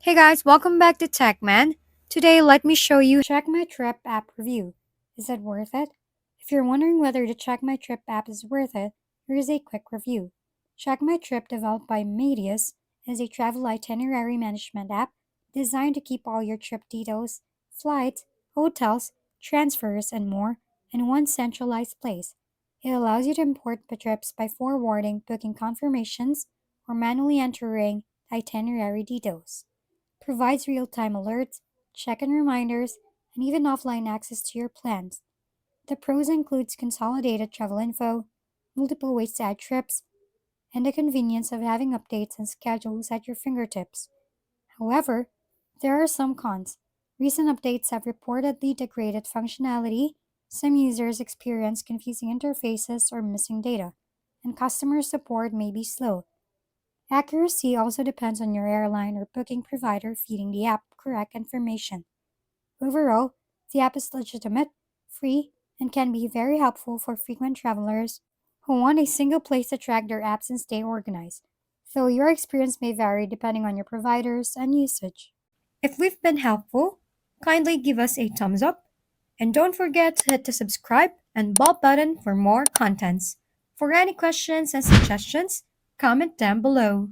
Hey guys, welcome back to TechMan. Today, let me show you Checkmytrip app review. Is it worth it? If you're wondering whether the Checkmytrip app is worth it, here is a quick review. Checkmytrip, developed by Medius, is a travel itinerary management app designed to keep all your trip details, flights, hotels, transfers, and more in one centralized place. It allows you to import the trips by forwarding booking confirmations or manually entering itinerary details, provides real-time alerts, check-in reminders, and even offline access to your plans. The pros includes consolidated travel info, multiple ways to add trips, and the convenience of having updates and schedules at your fingertips. However, there are some cons. Recent updates have reportedly degraded functionality, some users experience confusing interfaces or missing data, and customer support may be slow. Accuracy also depends on your airline or booking provider feeding the app correct information. Overall, the app is legitimate, free, and can be very helpful for frequent travelers who want a single place to track their apps and stay organized, though your experience may vary depending on your providers and usage. If we've been helpful, kindly give us a thumbs up, and don't forget to hit the subscribe and bell button for more contents. For any questions and suggestions, comment down below.